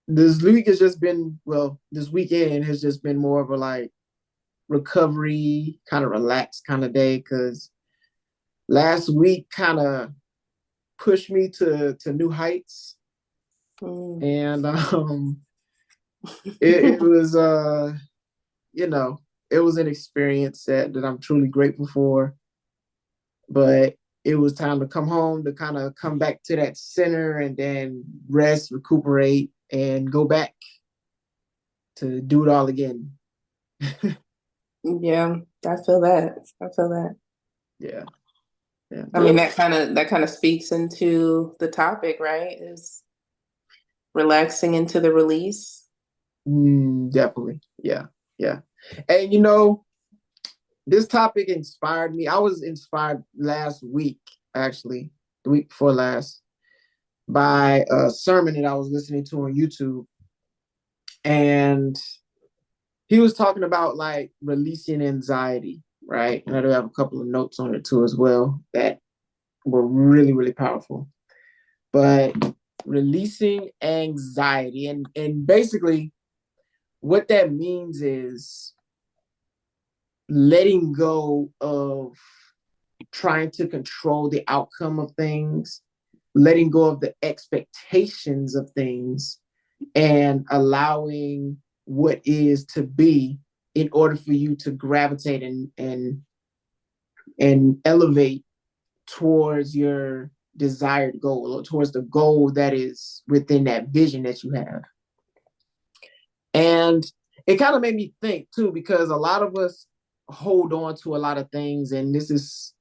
this week has just been, well, this weekend has just been more of a like recovery, kind of relaxed kind of day because last week kind of pushed me to new heights. Mm. And it was you know, it was an experience that I'm truly grateful for. But it was time to come home to kind of come back to that center and then rest, recuperate, and go back to do it all again. Yeah, I feel that. I feel that. Yeah, yeah, I mean, that kind of speaks into the topic, right? Is relaxing into the release. definitely. Yeah, yeah. And this topic inspired me. I was inspired last week, actually, the week before last, by a sermon that I was listening to on YouTube. And he was talking about like releasing anxiety, right? And I do have a couple of notes on it too as well that were really, really powerful. But releasing anxiety and basically what that means is letting go of trying to control the outcome of things, letting go of the expectations of things, and allowing what is to be in order for you to gravitate and elevate towards your desired goal or towards the goal that is within that vision that you have. And it kind of made me think too, because a lot of us hold on to a lot of things, and this is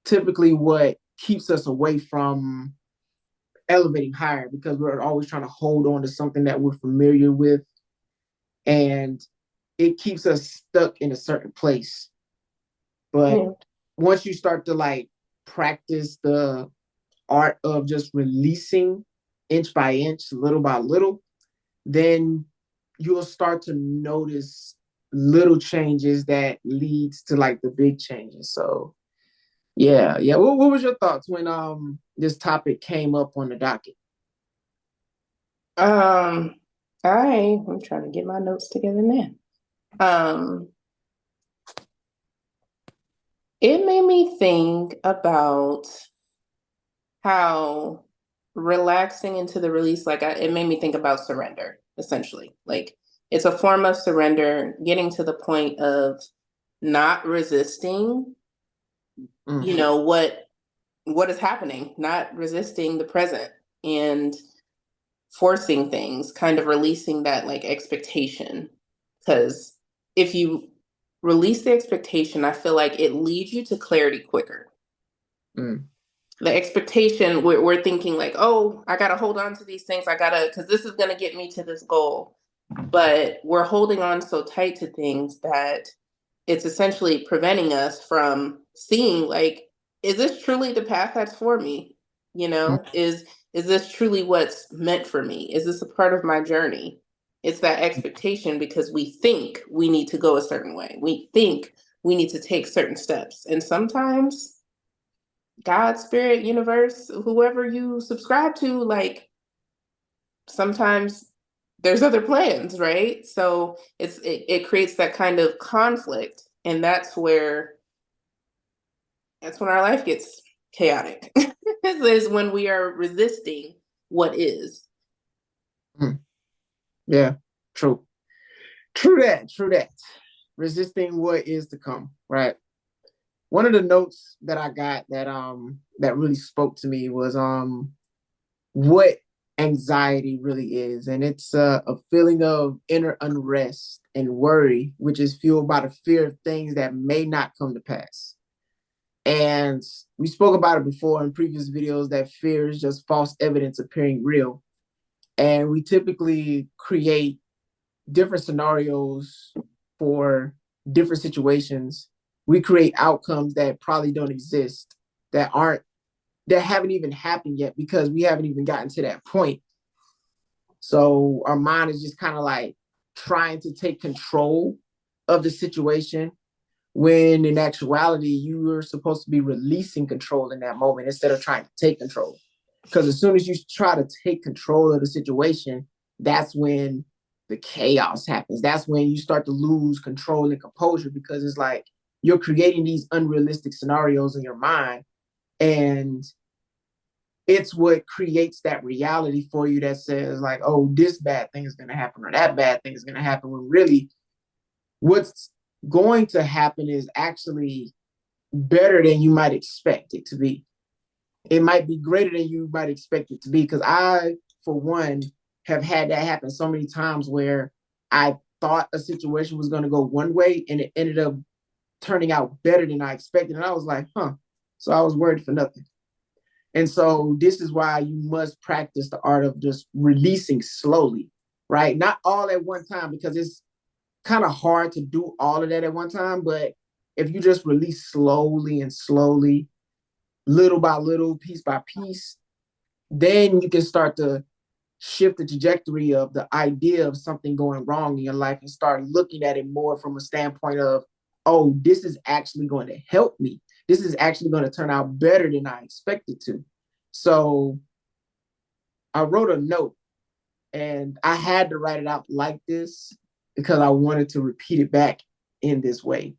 typically what keeps us away from elevating higher because we're always trying to hold on to something that we're familiar with, and it keeps us stuck in a certain place. But Yeah. once you start to like practice the art of just releasing inch by inch, little by little, then you'll start to notice little changes that leads to like the big changes. So yeah, yeah. What was your thoughts when this topic came up on the docket? Um, I'm trying to get my notes together now. Um, it made me think about how relaxing into the release, it made me think about surrender, essentially. Like it's a form of surrender, getting to the point of not resisting, Mm, you know, what is happening, not resisting the present and forcing things, kind of releasing that like expectation. Because if you release the expectation, I feel like it leads you to clarity quicker. mm, The expectation, we're thinking like, oh, I gotta hold on to these things, I gotta, because this is gonna get me to this goal. But we're holding on so tight to things that it's essentially preventing us from seeing like, is this truly the path that's for me? You mm, know, is this truly what's meant for me? Is this a part of my journey? It's that expectation because we think we need to go a certain way. We think we need to take certain steps. And sometimes God, spirit, universe, whoever you subscribe to, like sometimes there's other plans, right? So it creates that kind of conflict, and that's when our life gets chaotic. Is when we are resisting what is. mm. Yeah, true. True that, true that. Resisting what is to come, right? One of the notes that I got that really spoke to me was what anxiety really is. And it's a feeling of inner unrest and worry, which is fueled by the fear of things that may not come to pass. And we spoke about it before in previous videos that fear is just false evidence appearing real. And we typically create different scenarios for different situations. We create outcomes that probably don't exist, that aren't, that haven't even happened yet because we haven't even gotten to that point. So our mind is just kind of like trying to take control of the situation when in actuality you are supposed to be releasing control in that moment instead of trying to take control. Because as soon as you try to take control of the situation, that's when the chaos happens. That's when you start to lose control and composure, because it's like you're creating these unrealistic scenarios in your mind, and it's what creates that reality for you that says like, oh, this bad thing is going to happen or that bad thing is going to happen, when really what's going to happen is actually better than you might expect it to be. It might be greater than you might expect it to be. Because I, for one, have had that happen so many times where I thought a situation was going to go one way and it ended up turning out better than I expected. And I was like, huh. So I was worried for nothing. And so this is why you must practice the art of just releasing slowly, right? Not all at one time, because it's kind of hard to do all of that at one time. But if you just release slowly and slowly, little by little, piece by piece, then you can start to shift the trajectory of the idea of something going wrong in your life and start looking at it more from a standpoint of, oh, this is actually going to help me. This is actually going to turn out better than I expected to. So I wrote a note, and I had to write it out like this because I wanted to repeat it back in this way.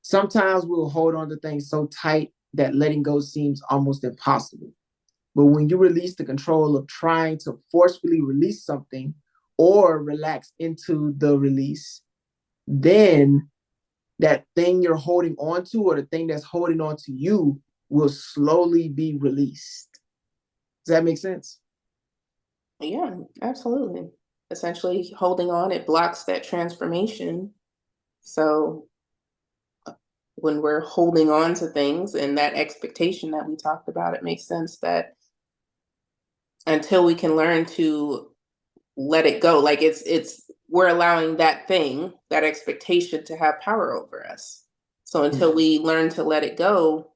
Sometimes we'll hold on to things so tight that letting go seems almost impossible. But when you release the control of trying to forcefully release something or relax into the release, then that thing you're holding on to, or the thing that's holding on to you, will slowly be released. Does that make sense? Yeah, absolutely. Essentially, holding on, it blocks that transformation. So when we're holding on to things and that expectation that we talked about, it makes sense that until we can learn to let it go, like it's we're allowing that thing, that expectation, to have power over us. So until we learn to let it go,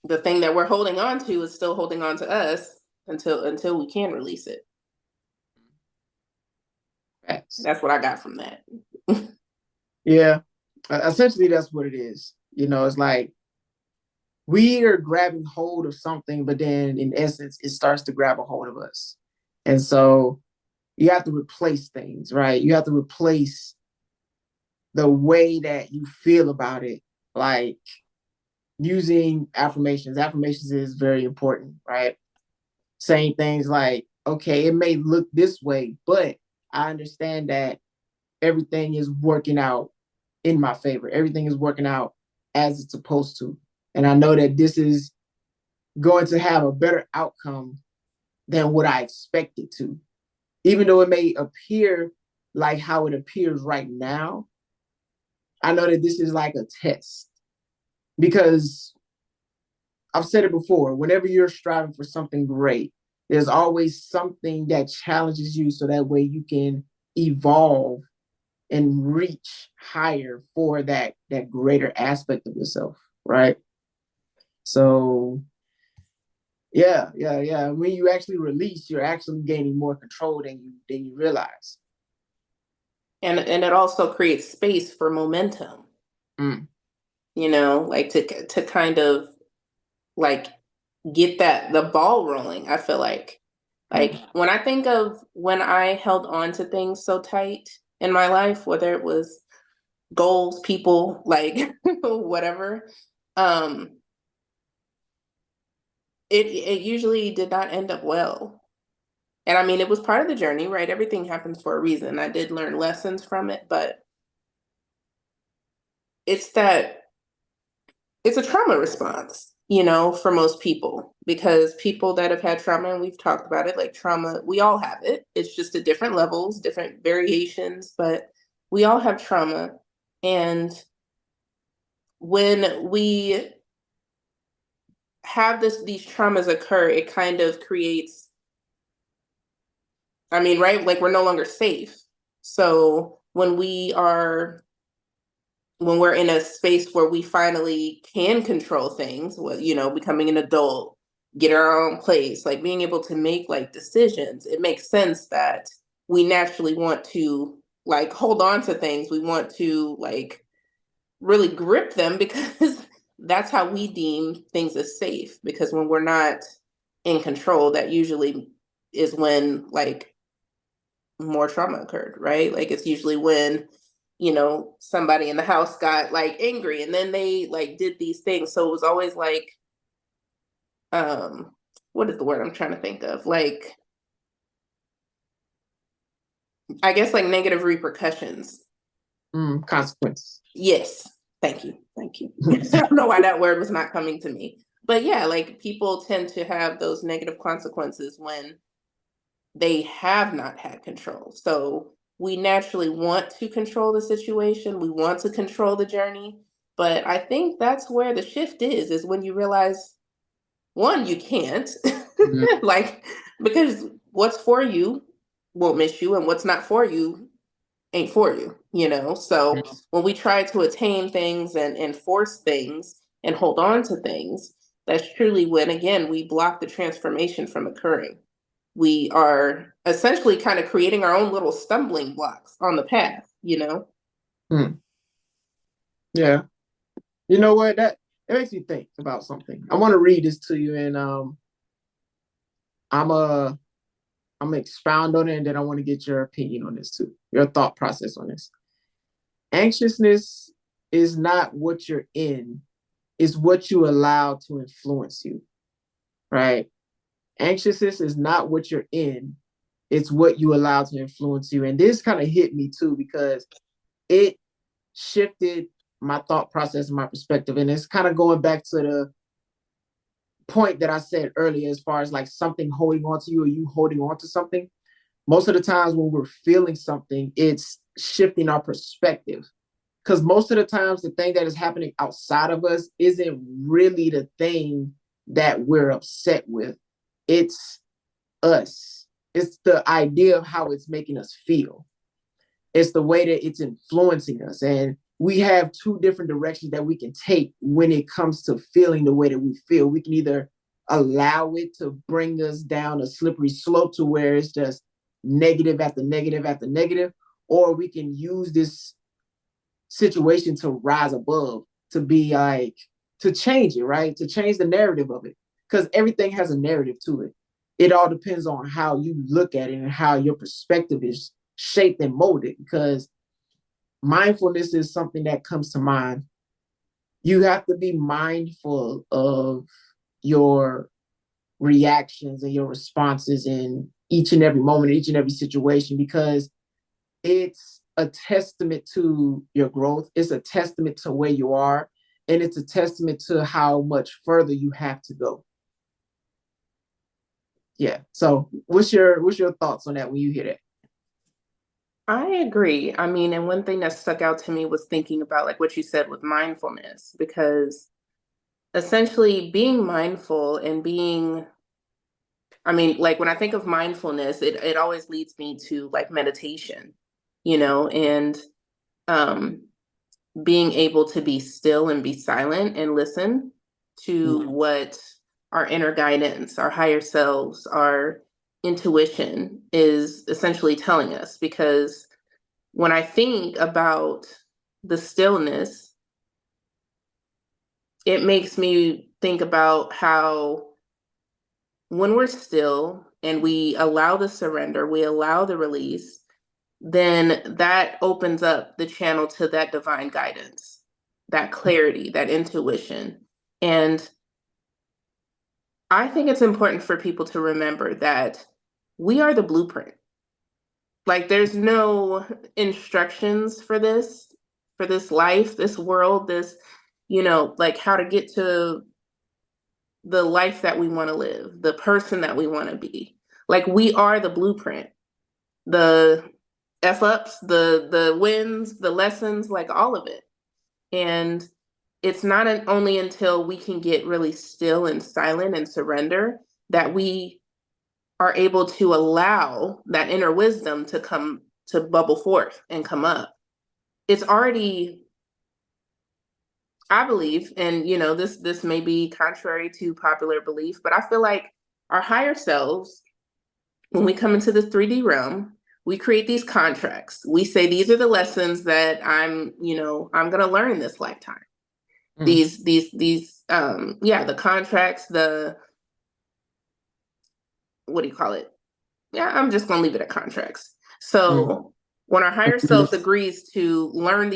the thing that we're holding on to is still holding on to us until we can release it. Yes. That's what I got from that. Yeah. Essentially, that's what it is. It's like we are grabbing hold of something, but then in essence, it starts to grab a hold of us. And so you have to replace things, right? You have to replace the way that you feel about it, like using affirmations. Affirmations is very important, right? Saying things like, okay, it may look this way, but I understand that everything is working out in my favor. Everything is working out as it's supposed to. And I know that this is going to have a better outcome than what I expected to. Even though it may appear like how it appears right now, I know that this is like a test, because I've said it before, whenever you're striving for something great, there's always something that challenges you so that way you can evolve and reach higher for that greater aspect of yourself, right? So yeah. When you actually release, you're actually gaining more control than you realize. And it also creates space for momentum. Mm. Like to kind of like get the ball rolling. I feel like when I think of when I held on to things so tight in my life, whether it was goals, people, like whatever, um, it usually did not end up well. And I mean, it was part of the journey, right? Everything happens for a reason. I did learn lessons from it, but it's that it's a trauma response, for most people, because people that have had trauma, and we've talked about it, like trauma, we all have it. It's just at different levels, different variations, but we all have trauma. And when we have these traumas occur, it kind of creates, I mean, right? Like we're no longer safe. So when we're in a space where we finally can control things, becoming an adult, get our own place, like being able to make like decisions, it makes sense that we naturally want to like hold on to things. We want to like really grip them because that's how we deem things as safe. Because when we're not in control, that usually is when like more trauma occurred, right? Like it's usually when, somebody in the house got like angry and then they like did these things. So it was always like, um, what is the word I'm trying to think of? Like, I guess like negative repercussions. Consequences. Yes. Thank you. Thank you. I don't know why that word was not coming to me. But yeah, like people tend to have those negative consequences when they have not had control. So we naturally want to control the situation. We want to control the journey. But I think that's where the shift is when you realize, one, you can't. Mhm. Like, because what's for you won't miss you, and what's not for you ain't for you. So when we try to attain things and force things and hold on to things, that's truly when, again, we block the transformation from occurring. We are essentially kind of creating our own little stumbling blocks on the path. Hmm. Yeah. You know what? That makes me think about something. I want to read this to you, and I'm a I'm gonna expound on it, and then I want to get your opinion on this too, your thought process on this. Anxiousness is not what you're in, is what you allow to influence you, right? Anxiousness is not what you're in, it's what you allow to influence you. And this kind of hit me too because it shifted my thought process and my perspective. And it's kind of going back to the point that I said earlier, as far as like something holding on to you or you holding on to something. Most of the times when we're feeling something, it's shifting our perspective. Because most of the times, the thing that is happening outside of us isn't really the thing that we're upset with. It's us. It's the idea of how it's making us feel. It's the way that it's influencing us. And we have two different directions that we can take when it comes to feeling the way that we feel. We can either allow it to bring us down a slippery slope to where it's just negative after negative after negative, or we can use this situation to rise above, to be like, to change it, right? To change the narrative of it. Because everything has a narrative to it. It all depends on how you look at it and how your perspective is shaped and molded. Because mindfulness is something that comes to mind. You have to be mindful of your reactions and your responses in each and every moment, each and every situation, because it's a testament to your growth. It's a testament to where you are, and it's a testament to how much further you have to go. Yeah. So, what's your thoughts on that when you hear that? I agree. I mean, and one thing that stuck out to me was thinking about like what you said with mindfulness, because essentially being mindful and I mean, like when I think of mindfulness, it always leads me to like meditation, and um, being able to be still and be silent and listen to what our inner guidance, our higher selves, our intuition is essentially telling us. Because when I think about the stillness, it makes me think about how when we're still and we allow the surrender, we allow the release, then that opens up the channel to that divine guidance, that clarity, that intuition. And I think it's important for people to remember that we are the blueprint. Like there's no instructions for this life, this world, like how to get to the life that we want to live, the person that we want to be. Like we are the blueprint, the F ups, the wins, the lessons, like all of it. And it's not only until we can get really still and silent and surrender that we are able to allow that inner wisdom to bubble forth and come up. It's already, I believe, and this may be contrary to popular belief, but I feel like our higher selves, when we come into the 3D realm, we create these contracts. We say these are the lessons that I'm going to learn in this lifetime. Mm. These the contracts, the what do you call it? Yeah, I'm just going to leave it at contracts. Mm. So when our higher self Yes. agrees to learn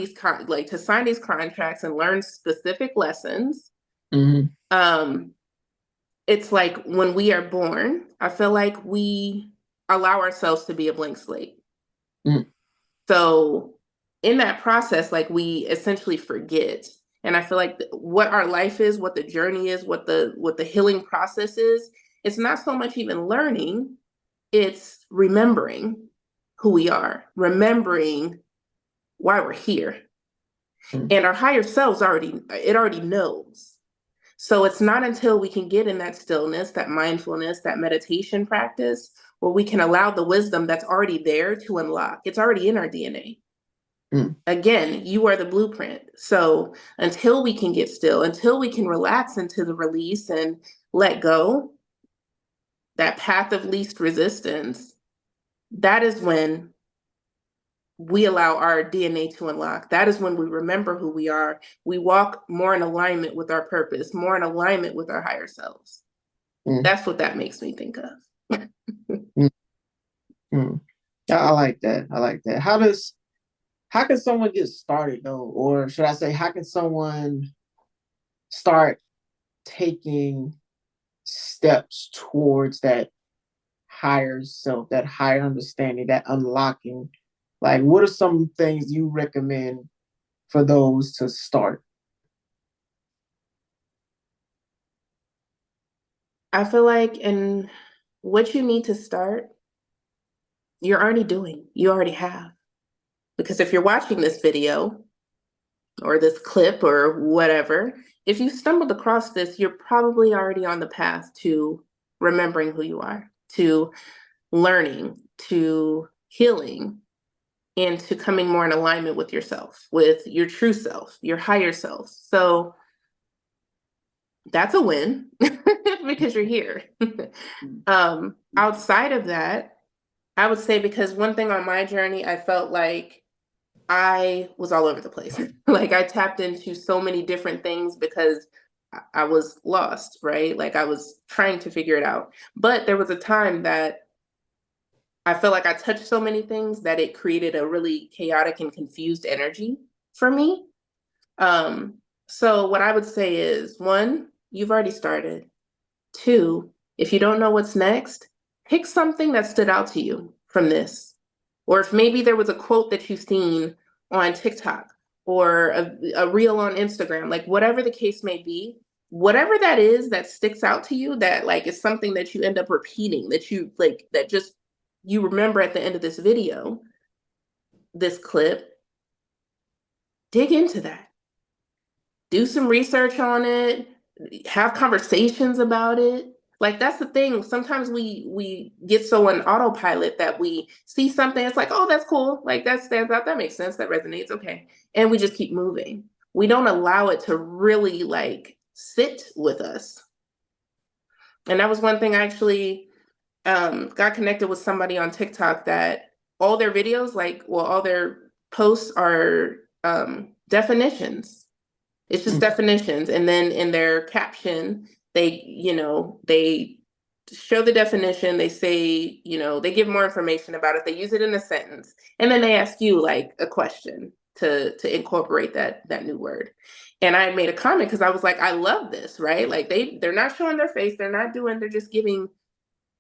like to sign these contracts and learn specific lessons, Mm-hmm. um, it's like when we are born, I feel like we allow ourselves to be a blank slate. Mm. So in that process, like we essentially forget. And I feel like what our life is, what the journey is, what the healing process is, it's not so much even learning, it's remembering who we are, remembering why we're here. Mm. And our higher selves already knows. So it's not until we can get in that stillness, that mindfulness, that meditation practice, where we can allow the wisdom that's already there to unlock. It's already in our DNA. Mm. Again, you are the blueprint. So until we can get still, until we can relax into the release and let go, that path of least resistance, that is when we allow our DNA to unlock. That is when we remember who we are. We walk more in alignment with our purpose, more in alignment with our higher selves. Mm. That's what that makes me think of. Mm. Mm. I like that. I like that. How can someone get started though? Or should I say, how can someone start taking steps towards that higher self, that higher understanding, that unlocking? Like, what are some things you recommend for those to start? I feel like in what you need to start, you're already doing, you already have. Because if you're watching this video or this clip or whatever, if you stumbled across this, you're probably already on the path to remembering who you are, to learning, to healing, and to coming more in alignment with yourself, with your true self, your higher self. So that's a win because you're here. Outside of that, I would say because one thing on my journey, I felt like I was all over the place. Like I tapped into so many different things because I was lost, right? Like I was trying to figure it out. But there was a time that I felt like I touched so many things that it created a really chaotic and confused energy for me. Um, so what I would say is one, you've already started. Two, if you don't know what's next, pick something that stood out to you from this. Or if maybe there was a quote that you've seen on TikTok or a reel on Instagram, like whatever the case may be, whatever that is that sticks out to you, that like is something that you end up repeating, that you like, that just you remember at the end of this video, this clip, dig into that. Do some research on it, have conversations about it. Like that's the thing. Sometimes we get so on autopilot that we see something, it's like, oh, that's cool. Like that stands out, that makes sense, that resonates, okay. And we just keep moving. We don't allow it to really like sit with us. And that was one thing I actually got connected with somebody on TikTok that all their videos, like, well, all their posts are definitions. It's just Mm. definitions. And then in their caption, they show the definition, they say, they give more information about it, they use it in a sentence, and then they ask you like a question to incorporate that new word. And I made a comment because I was like, I love this, right? Like they're not showing their face, they're just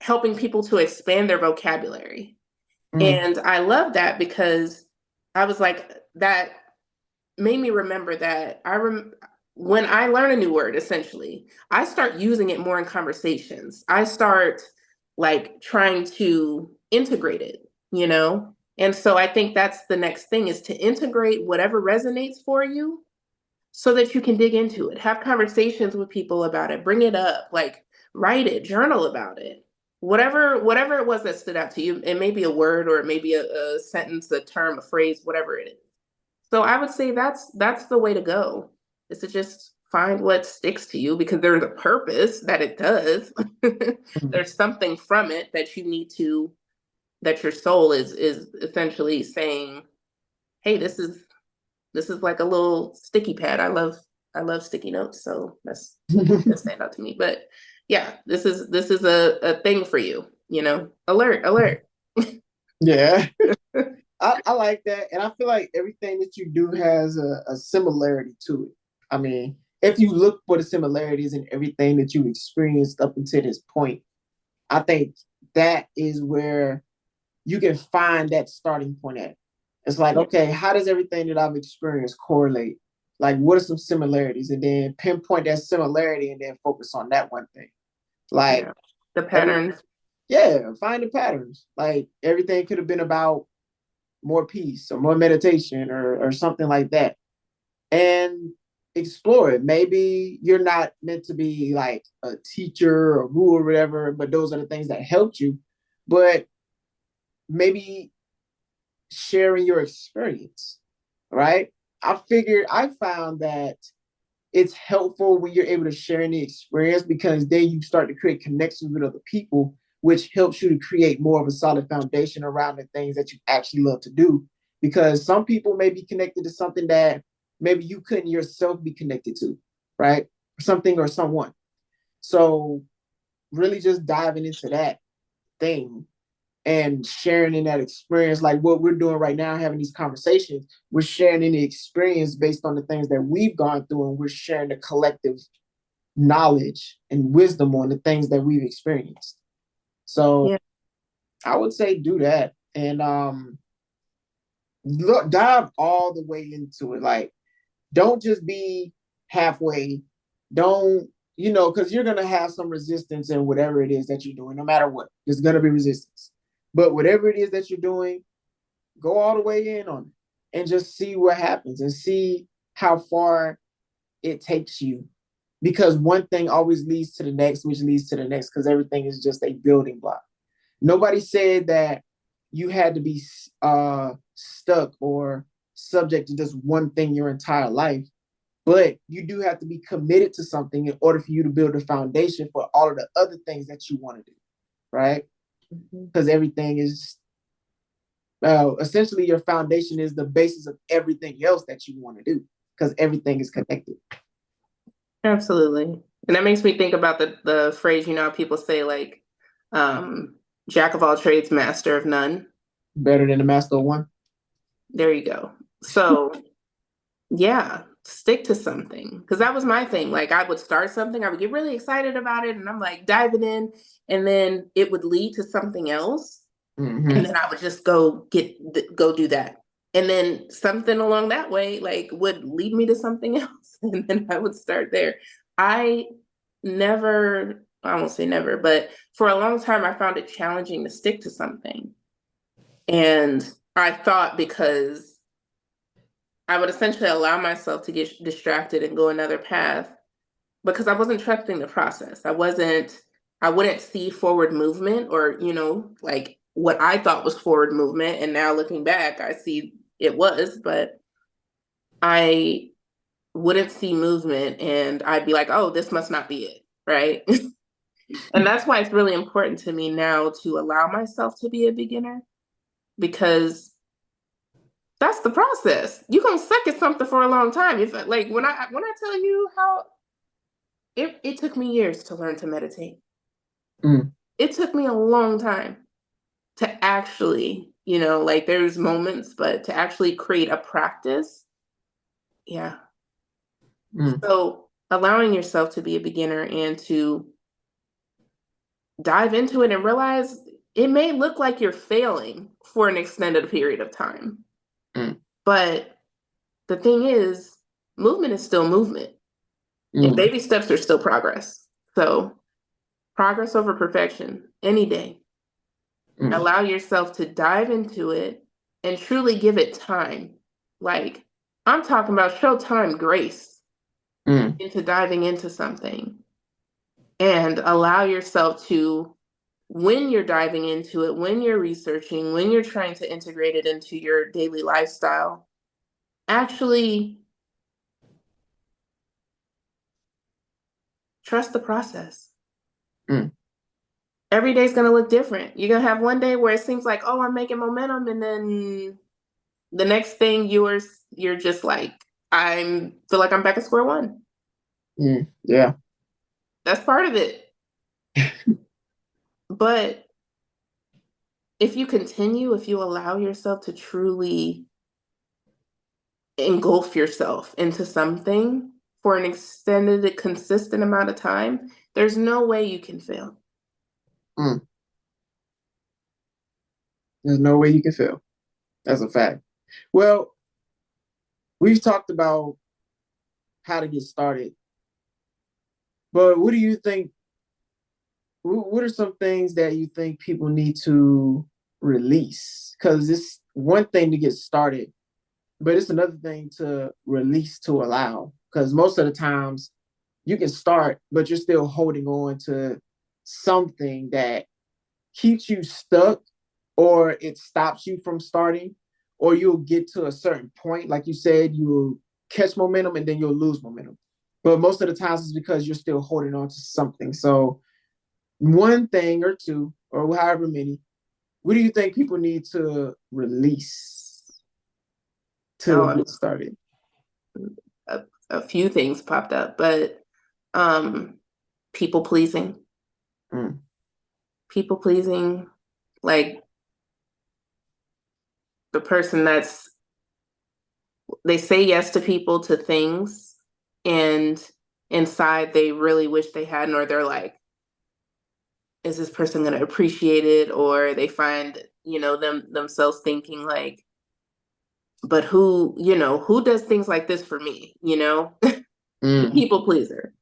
helping people to expand their vocabulary. Mm. And I love that because I was like, that made me remember that when I learn a new word, essentially, I start using it more in conversations. I start like trying to integrate it. And so I think that's the next thing is to integrate whatever resonates for you so that you can dig into it. Have conversations with people about it, bring it up, like write it, journal about it. Whatever it was that stood out to you, it may be a word or it may be a sentence, a term, a phrase, whatever it is. So I would say that's the way to go, is to just find what sticks to you because there's a purpose that it does. Mm. There's something from it that you need to that your soul is essentially saying, hey, this is like a little sticky pad. I love sticky notes, so that stand out to me. But yeah, this is a thing for you, alert, alert. Yeah. I like that. And I feel like everything that you do has a similarity to it. I mean, if you look for the similarities in everything that you've experienced up until this point, I think that is where you can find that starting point at. It's like, Yeah. okay, how does everything that I've experienced correlate? Like, what are some similarities? And then pinpoint that similarity and then focus on that one thing. Like, Yeah. The every, patterns. yeah, find the patterns. Like, everything could have been about more peace or more meditation or something like that. And explore it. Maybe you're not meant to be like a teacher or guru or whatever, but those are the things that helped you. But maybe sharing your experience, right? I found that it's helpful when you're able to share any experience because then you start to create connections with other people, which helps you to create more of a solid foundation around the things that you actually love to do. Because some people may be connected to something that maybe you couldn't yourself be connected to, right? Something or someone. So really just diving into that thing and sharing in that experience, like what we're doing right now, having these conversations, we're sharing in the experience based on the things that we've gone through, and we're sharing the collective knowledge and wisdom on the things that we've experienced. So Yeah. I would say do that and look, dive all the way into it. Like, don't just be halfway. Don't, because you're gonna have some resistance in whatever it is that you're doing, no matter what. There's gonna be resistance. But whatever it is that you're doing, go all the way in on it and just see what happens and see how far it takes you. Because one thing always leads to the next, which leads to the next, because everything is just a building block. Nobody said that you had to be stuck or subject to just one thing your entire life, but you do have to be committed to something in order for you to build a foundation for all of the other things that you want to do, right? Mhm. Because everything is essentially your foundation is the basis of everything else that you want to do because everything is connected. Absolutely. And that makes me think about the phrase, how people say like, um, jack of all trades, master of none. Better than the master of one. There you go. So yeah, stick to something. Because that was my thing. Like I would start something, I would get really excited about it, and I'm like diving in, and then it would lead to something else. And Mm-hmm. then I would just go do that. And then something along that way, like would lead me to something else. And then I would start there. I I won't say never, but for a long time, I found it challenging to stick to something. And I thought because I would essentially allow myself to get distracted and go another path because I wasn't trusting the process. I wouldn't see forward movement or, like what I thought was forward movement. And now looking back, I see it was, but I wouldn't see movement and I'd be like, oh, this must not be it. Right. And that's why it's really important to me now to allow myself to be a beginner because that's the process. You're gonna suck at something for a long time. If like when I tell you how it took me years to learn to meditate. Mm, It took me a long time to actually, like there's moments, but to actually create a practice, yeah. mm, So allowing yourself to be a beginner and to dive into it and realize it may look like you're failing for an extended period of time. mm, But the thing is, movement is still movement, and mm, baby steps are still progress. So progress over perfection any day. mm, Allow yourself to dive into it and truly give it time. Like, I'm talking about show time grace mm, into diving into something and allow yourself to, when you're diving into it, when you're researching, when you're trying to integrate it into your daily lifestyle, actually trust the process. mm, Every day's going to look different. You're going to have one day where it seems like, oh, I'm making momentum, and then the next thing you're just like, I feel like I'm back at square one. mm. Yeah. That's part of it. But if you continue, if you allow yourself to truly engulf yourself into something for an extended, consistent amount of time, there's no way you can fail. Mm. There's no way you can fail. That's a fact. Well, we've talked about how to get started, but what do you think? What are some things that you think people need to release? Because it's one thing to get started, but it's another thing to release to allow. Because most of the times you can start, but you're still holding on to something that keeps you stuck, or it stops you from starting, or you'll get to a certain point. Like you said, you'll catch momentum and then you'll lose momentum. But most of the times it's because you're still holding on to something. So, one thing or two, or however many, what do you think people need to release to Now, get started? a few things popped up, but um, people pleasing, Mm, people pleasing, like the person that's they say yes to people, to things, and inside they really wish they hadn't, or they're like, is this person going to appreciate it? Or they find, themselves thinking like, but who does things like this for me? The mm, people pleaser.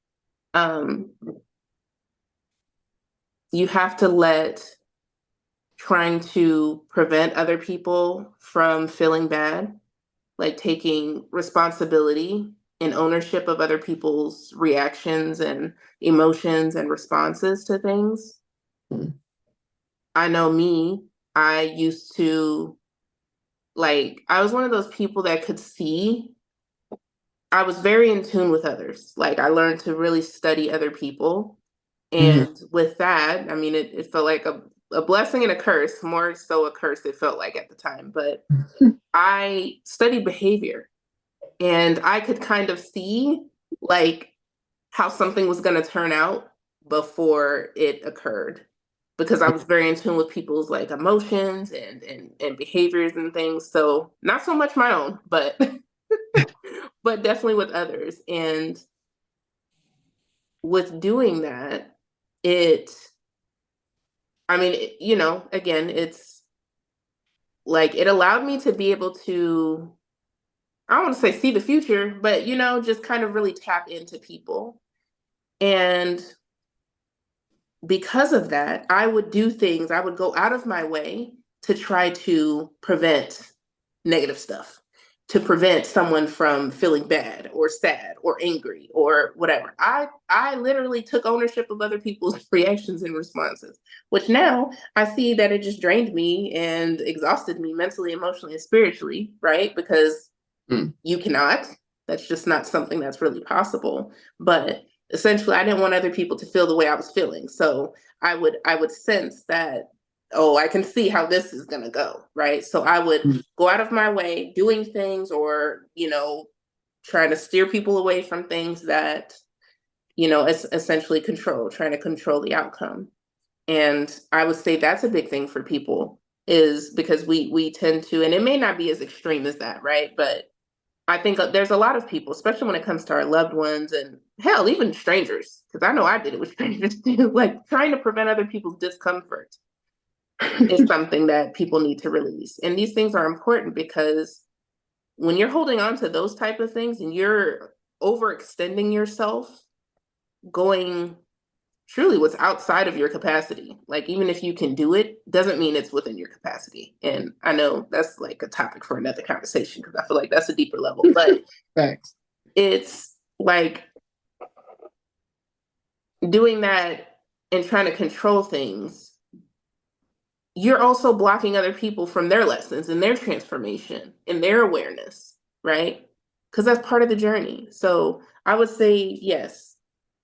Um, you have to let trying to prevent other people from feeling bad, like taking responsibility and ownership of other people's reactions and emotions and responses to things. mm, I know me, I used to, like, I was one of those people that could see. I was very in tune with others. Like, I learned to really study other people. mm, And with that, I mean, it felt like a blessing and a curse, more so a curse, it felt like at the time. But I studied behavior and I could kind of see like how something was going to turn out before it occurred because I was very in tune with people's like emotions and behaviors and things. So not so much my own, but but definitely with others. And with doing that, it I mean, again, it's like it allowed me to be able to, I don't want to say see the future, but just kind of really tap into people. And because of that, I would do things, I would go out of my way to try to prevent negative stuff, to prevent someone from feeling bad or sad or angry or whatever. I literally took ownership of other people's reactions and responses, which now I see that it just drained me and exhausted me mentally, emotionally, and spiritually, right? Because mm. you cannot. That's just not something that's really possible. But essentially, I didn't want other people to feel the way I was feeling. So I would sense that, oh, I can see how this is gonna go, right? So I would Mm. go out of my way doing things or, trying to steer people away from things that, essentially trying to control the outcome. And I would say that's a big thing for people is because we tend to, and it may not be as extreme as that, right? But I think there's a lot of people, especially when it comes to our loved ones and hell, even strangers, because I know I did it with strangers too, like trying to prevent other people's discomfort is something that people need to release. And these things are important because when you're holding on to those type of things and you're overextending yourself, going truly what's outside of your capacity, like even if you can do it, doesn't mean it's within your capacity. And I know that's like a topic for another conversation because I feel like that's a deeper level, but Thanks. it's like doing that and trying to control things, you're also blocking other people from their lessons and their transformation and their awareness, right? Because that's part of the journey. So I would say, yes,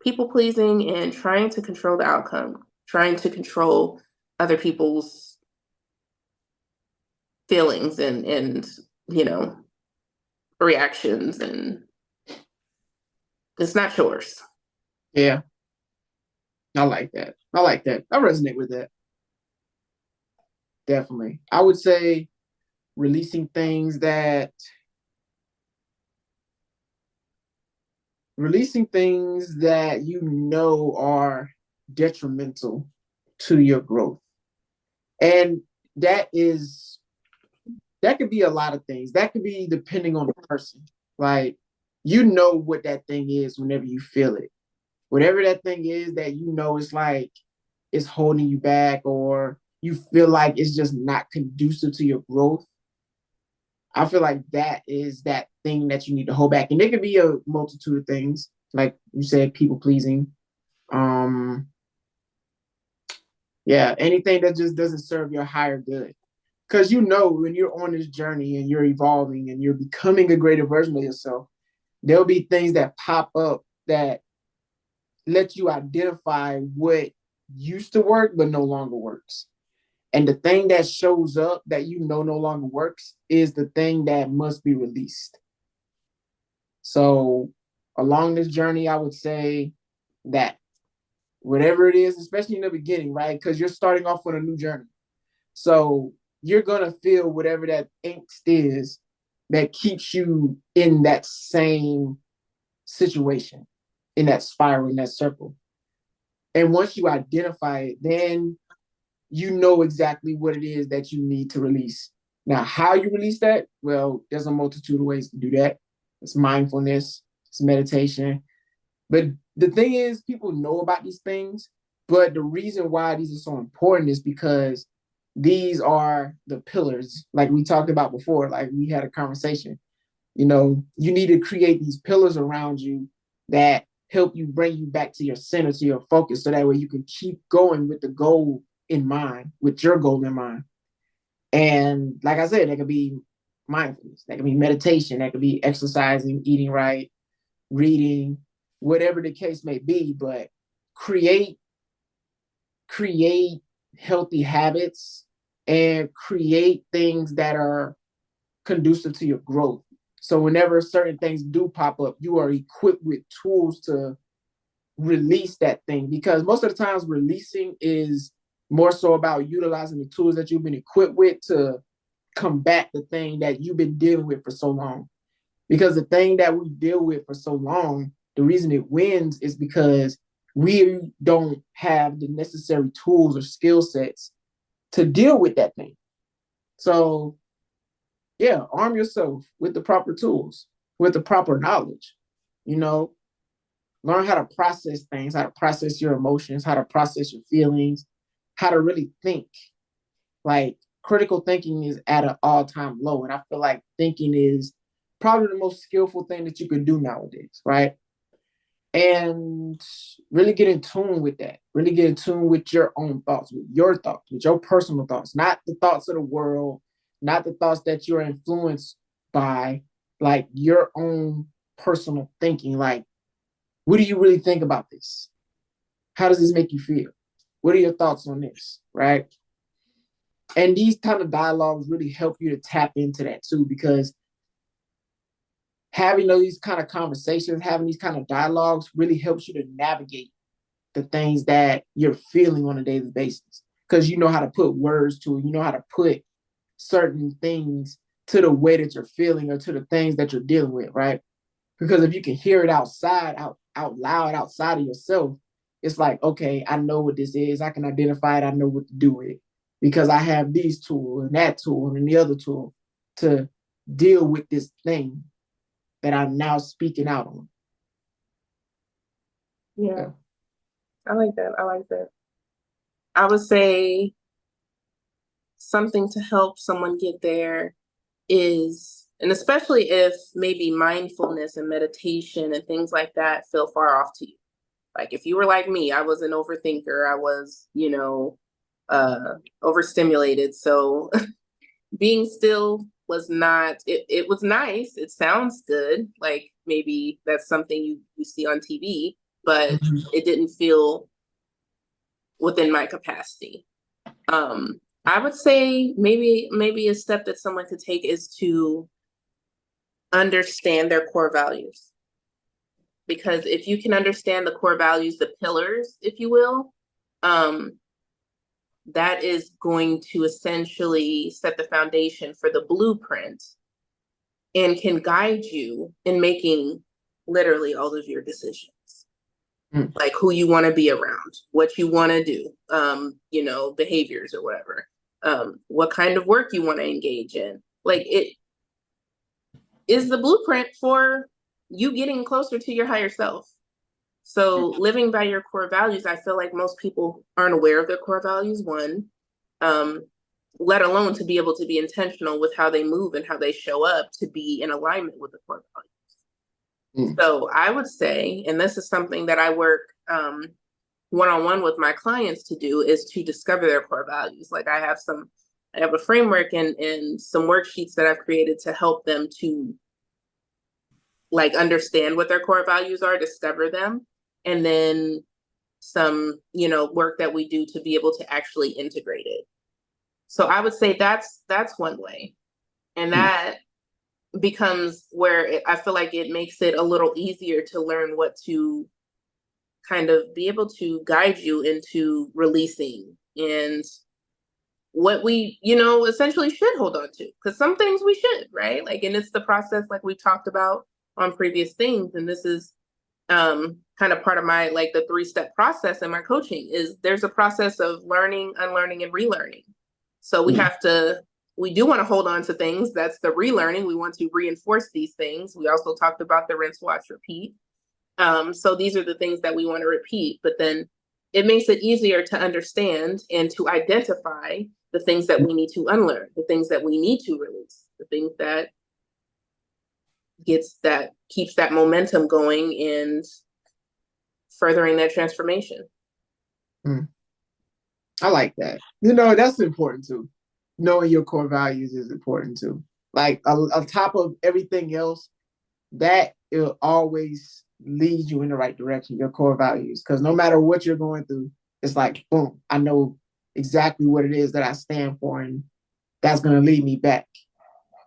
people pleasing and trying to control the outcome, trying to control other people's feelings and you know, reactions, and it's not yours. Yeah, I like that. I like that. I resonate with that. definitely. I would say releasing things that you know are detrimental to your growth. And that is that could be a lot of things. That could be depending on the person. Like, you know what that thing is whenever you feel it. Whatever that thing is that you know is like it's holding you back, or you feel like it's just not conducive to your growth. I feel like that is that thing that you need to hold back. And there could be a multitude of things. Like you said, people pleasing. Um, yeah, anything that just doesn't serve your higher good. Because you know when you're on this journey and you're evolving and you're becoming a greater version of yourself, there'll be things that pop up that let you identify what used to work but no longer works. And the thing that shows up that you know no longer works is the thing that must be released. So along this journey, I would say that whatever it is, especially in the beginning, right? Because you're starting off on a new journey. So you're gonna feel whatever that angst is that keeps you in that same situation, in that spiral, in that circle. And once you identify it, then you know exactly what it is that you need to release. Now, how you release that? Well, there's a multitude of ways to do that. It's mindfulness, it's meditation. But the thing is, people know about these things, but the reason why these are so important is because these are the pillars, like we talked about before, like we had a conversation. You know, you need to create these pillars around you that help you bring you back to your center, to your focus, so that way you can keep going with the goal in mind, with your goal in mind. And like I said, that could be mindfulness, that could be meditation, that could be exercising, eating right, reading, whatever the case may be. But create create healthy habits and create things that are conducive to your growth. So whenever certain things do pop up, you are equipped with tools to release that thing. Because most of the times releasing is more so about utilizing the tools that you've been equipped with to combat the thing that you've been dealing with for so long. Because the thing that we deal with for so long, the reason it wins is because we don't have the necessary tools or skill sets to deal with that thing. So yeah, arm yourself with the proper tools, with the proper knowledge. You know, learn how to process things, how to process your emotions, how to process your feelings, how to really think. Like, critical thinking is at an all-time low. And I feel like thinking is probably the most skillful thing that you can do nowadays, right? And really get in tune with that. Really get in tune with your own thoughts, with your personal thoughts, not the thoughts of the world, not the thoughts that you're influenced by, like your own personal thinking. Like, what do you really think about this? How does this make you feel? What are your thoughts on this? Right. And these kind of dialogues really help you to tap into that too, because having these kind of conversations, having these kind of dialogues really helps you to navigate the things that you're feeling on a daily basis. Because you know how to put words to it, you know how to put certain things to the way that you're feeling or to the things that you're dealing with, right? Because if you can hear it out loud, outside of yourself, it's like, okay, I know what this is. I can identify it. I know what to do with it because I have these tools and that tool and the other tool to deal with this thing that I'm now speaking out on. Yeah, I like that. I like that. I would say something to help someone get there is, and especially if maybe mindfulness and meditation and things like that feel far off to you. Like if you were like me, I was an overthinker. I was, overstimulated. So being still was not, it was nice. It sounds good. Like maybe that's something you see on TV, but Mm-hmm. it didn't feel within my capacity. I would say maybe a step that someone could take is to understand their core values. Because if you can understand the core values, the pillars, if you will, um, that is going to essentially set the foundation for the blueprint and can guide you in making literally all of your decisions. Like who you want to be around, what you want to do, behaviors or whatever, what kind of work you want to engage in. Like it is the blueprint for you getting closer to your higher self. So living by your core values, I feel like most people aren't aware of their core values, one, let alone to be able to be intentional with how they move and how they show up to be in alignment with the core values. So I would say, and this is something that I work one-on-one with my clients to do, is to discover their core values. Like I have a framework and some worksheets that I've created to help them to like understand what their core values are, discover them, and then some, work that we do to be able to actually integrate it. So I would say that's one way. And that becomes where I feel like it makes it a little easier to learn what to kind of be able to guide you into releasing and what we, essentially should hold on to. Because some things we should, right? Like, and it's the process like we talked about on previous things. And this is kind of part of my, like the 3-step process in my coaching is there's a process of learning, unlearning, and relearning. So we do want to hold on to things. That's the relearning. We want to reinforce these things. We also talked about the rinse, wash, repeat. So these are the things that we want to repeat, but then it makes it easier to understand and to identify the things that we need to unlearn, the things that we need to release, the things that keeps that momentum going and furthering that transformation. I like that. That's important too. Knowing your core values is important too. Like on top of everything else, that it'll always lead you in the right direction, your core values. Because no matter what you're going through, it's like, boom, I know exactly what it is that I stand for. And that's going to lead me back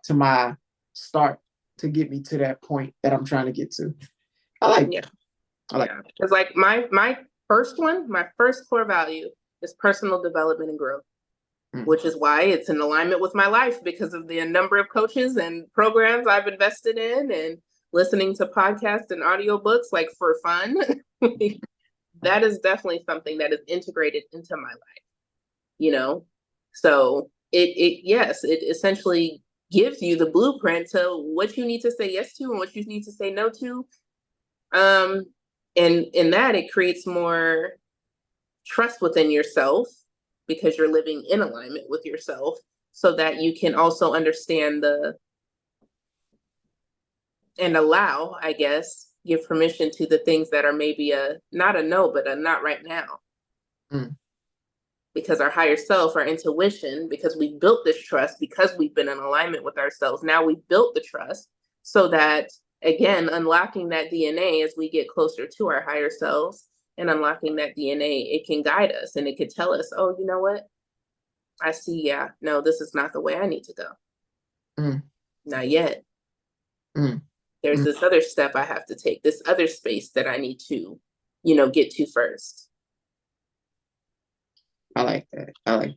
to my start to get me to that point that I'm trying to get to. I like that. I like that. Because like my first core value is personal development and growth, which is why it's in alignment with my life because of the number of coaches and programs I've invested in and listening to podcasts and audiobooks like for fun. That is definitely something that is integrated into my life, So it essentially gives you the blueprint to what you need to say yes to and what you need to say no to. And in that, it creates more trust within yourself because you're living in alignment with yourself so that you can also understand and allow, I guess, give permission to the things that are maybe not a no, but a not right now. Because our higher self, our intuition, because we built this trust, because we've been in alignment with ourselves, now we've built the trust so that, again, unlocking that DNA as we get closer to our higher selves and unlocking that DNA, it can guide us and it could tell us, oh, you know what? I see, no, this is not the way I need to go. Not yet. There's this other step I have to take, this other space that I need to, get to first. I like that. I'm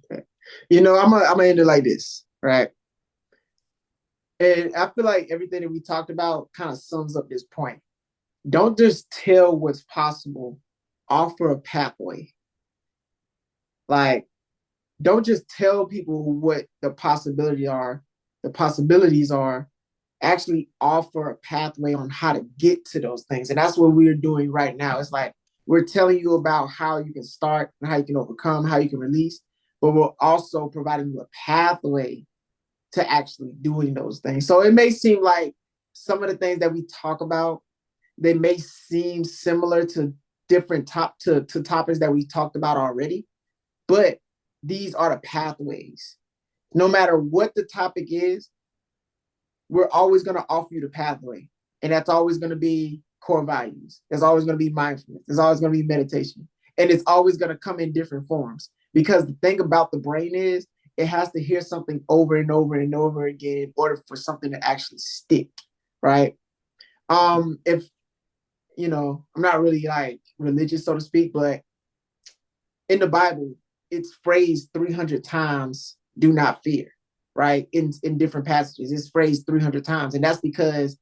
gonna end it like this, right? And I feel like everything that we talked about kind of sums up this point. Don't just tell what's possible, offer a pathway. Like, don't just tell people what the possibilities are, actually offer a pathway on how to get to those things. And that's what we're doing right now. It's like we're telling you about how you can start and how you can overcome, how you can release, but we're also providing you a pathway to actually doing those things. So it may seem like some of the things that we talk about, they may seem similar to different topics that we talked about already, but these are the pathways. No matter what the topic is, we're always going to offer you the pathway. And that's always going to be core values. There's always going to be mindfulness. There's always going to be meditation. And it's always going to come in different forms. Because the thing about the brain is it has to hear something over and over and over again in order for something to actually stick, right? If, I'm not really like religious, so to speak, but in the Bible, it's phrased 300 times, do not fear, right? In different passages, it's phrased 300 times. And that's because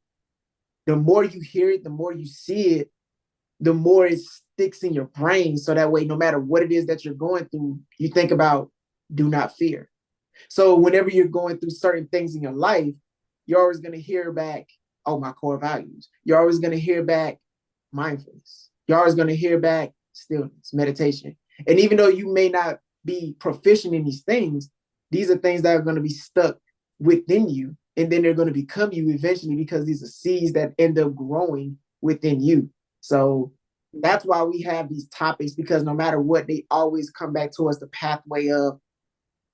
the more you hear it, the more you see it, the more it sticks in your brain. So that way, no matter what it is that you're going through, you think about do not fear. So whenever you're going through certain things in your life, you're always going to hear back, oh, my core values. You're always going to hear back mindfulness. You're always going to hear back stillness, meditation. And even though you may not be proficient in these are things that are going to be stuck within you. And then they're going to become you eventually because these are seeds that end up growing within you. So that's why we have these topics, because no matter what, they always come back to us the pathway of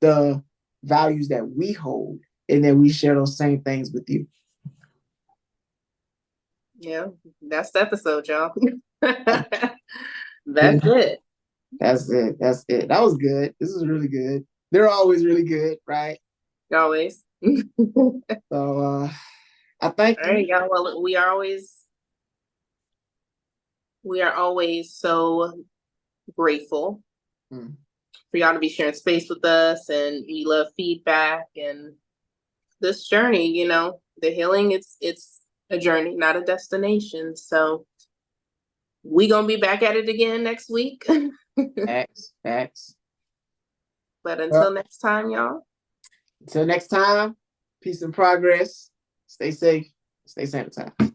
the values that we hold, and then we share those same things with you. Yeah, that's the episode, y'all. That's it. That's it. That's it. That was good. This is really good. They're always really good, right? Always. So I thank All right, you. y'all. Well, we are always so grateful for y'all to be sharing space with us, and we love feedback and this journey. You know, the healing, it's a journey, not a destination. So we gonna be back at it again next week. Facts. But until Well, next time, y'all. until next time, peace and progress. Stay safe. Stay sanitized.